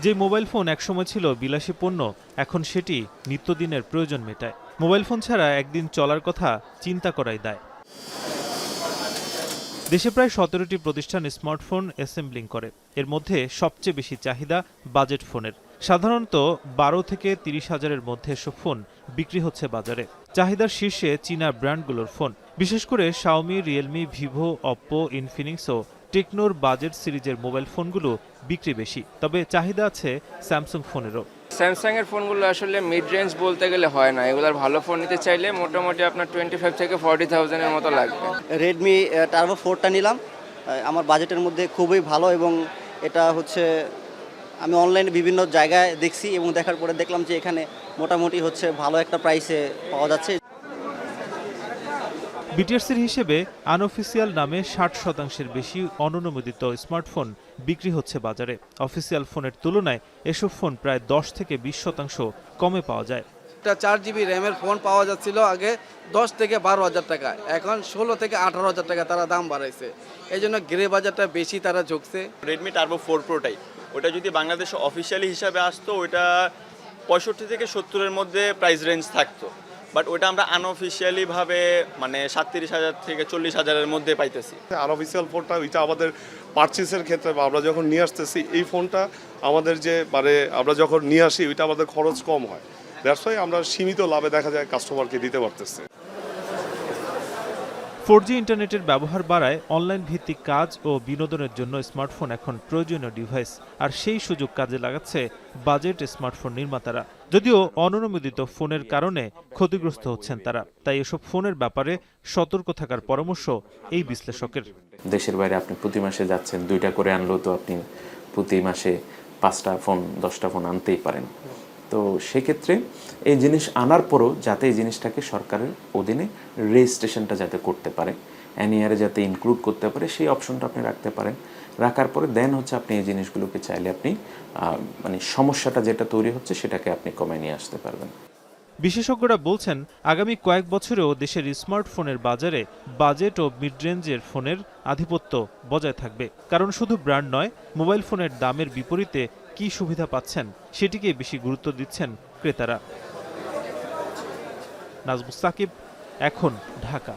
যে mobile phone একসময় ছিল বিলাসী পণ্য, এখন সেটি নিত্যদিনের প্রয়োজন মেটায়। মোবাইল ফোন ছাড়া একদিন চলার কথা চিন্তা করাই দায়। দেশে প্রায় ১৭টি প্রতিষ্ঠান স্মার্টফোন অ্যাসেম্বলিং করে। এর মধ্যে সবচেয়ে বেশি চাহিদা বাজেট ফোনের। সাধারণত ১২ থেকে ৩০ হাজারের মধ্যে এসব ফোন বিক্রি হচ্ছে বাজারে। চাহিদার শীর্ষে চীনা ব্র্যান্ডগুলোর ফোন, বিশেষ করে Xiaomi, Realme, Vivo, Oppo, Infinix ও টেকনোর বাজেট সিরিজের মোবাইল ফোনগুলো বিক্রি বেশি। তবে চাহিদা আছে স্যামসাং ফোনেরও। স্যামসাং এর ফোনগুলো আসলে মিড রেঞ্জ বলতে গেলে হয় না। এগুলার ভালো ফোন নিতে চাইলে মোটামুটি আপনার 25 থেকে 40,000 এর মতো লাগবে। রেডমি টার্বো 4টা নিলাম, আমার বাজেটের মধ্যে খুবই ভালো এবং এটা হচ্ছে আমি অনলাইনে বিভিন্ন জায়গায় দেখছি এবং দেখার পরে দেখলাম যে এখানে মোটামুটি হচ্ছে ভালো একটা প্রাইসে পাওয়া যাচ্ছে। বিটিআরসির হিসেবে আনঅফিসিয়াল নামে 60% বেশি অননুমোদিত স্মার্টফোন বিক্রি হচ্ছে বাজারে। অফিসিয়াল ফোনের তুলনায় এসব ফোন প্রায় 10 থেকে 20% কমে পাওয়া যায়। একটা 4GB র্যামের ফোন পাওয়া যাচ্ছিল আগে 10 থেকে 12,000 টাকা, এখন 16 থেকে 18,000 টাকা তারা দাম বাড়াইছে। এই জন্য গ্রে বাজারটা বেশি তারা ঝুঁকছে। রেডমি টার্বো 4 প্রোটাই, ওটা যদি বাংলাদেশে অফিসিয়ালি হিসাবে আসতো ওইটা 65 থেকে 70-এর মধ্যে প্রাইস রেঞ্জ থাকতো, বাট ওটা আমরা আনঅফিসিয়ালি ভাবে মানে 37,000 থেকে 40,000-এর মধ্যে পাইতেছি। আনঅফিসিয়াল ফোনটা ওইটা আমাদের পারচেসের ক্ষেত্রে আমরা যখন নিয়ে আসতেছি এই ফোনটা আমাদের যে মানে আমরা যখন নিয়ে আসি ওইটা আমাদের খরচ কম হয়, দ্যাটস ওয়াই আমরা সীমিত লাভে দেখা যায় কাস্টমারকে দিতে পারতেছি। 4G ইন্টারনেটের ব্যবহার বাড়ায় অনলাইন ভিত্তিক কাজ ও বিনোদনের জন্য স্মার্টফোন এখন প্রয়োজনীয় ডিভাইস। আর সেই সুযোগ কাজে লাগাচ্ছে বাজেট স্মার্টফোন নির্মাতারা। যদিও অননুমোদিত ফোনের কারণে ক্ষতিগ্রস্ত হচ্ছেন তারা, তাই এসব ফোনের ব্যাপারে সতর্ক থাকার পরামর্শ এই বিশ্লেষকের। দেশের বাইরে আপনি প্রতি মাসে যাচ্ছেন, 2টা করে আনলেও তো আপনি প্রতি মাসে 5টা ফোন 10টা ফোন আনতেই পারেন। তো সেক্ষেত্রে এই জিনিস আনার পরও যাতে এই জিনিসটাকে সরকারের অধীনে রেজিস্ট্রেশনটা যাতে করতে পারে, এনইআরে যাতে ইনক্লুড করতে পারে, সেই অপশনটা আপনি রাখতে পারেন। রাখার পরে দেন হচ্ছে আপনি এই জিনিসগুলোকে চাইলে আপনি মানে সমস্যাটা যেটা তৈরি হচ্ছে সেটাকে আপনি কমায় নিয়ে আসতে পারবেন। বিশেষজ্ঞরা বলছেন, আগামী কয়েক বছরেও দেশের স্মার্টফোনের বাজারে বাজেট ও মিড রেঞ্জের ফোনের আধিপত্য বজায় থাকবে। কারণ শুধু ব্র্যান্ড নয়, মোবাইল ফোনের দামের বিপরীতে কী সুবিধা পাচ্ছেন সেটিকে বেশি গুরুত্ব দিচ্ছেন ক্রেতারা। নাজমুস সাকিব, এখন, ঢাকা।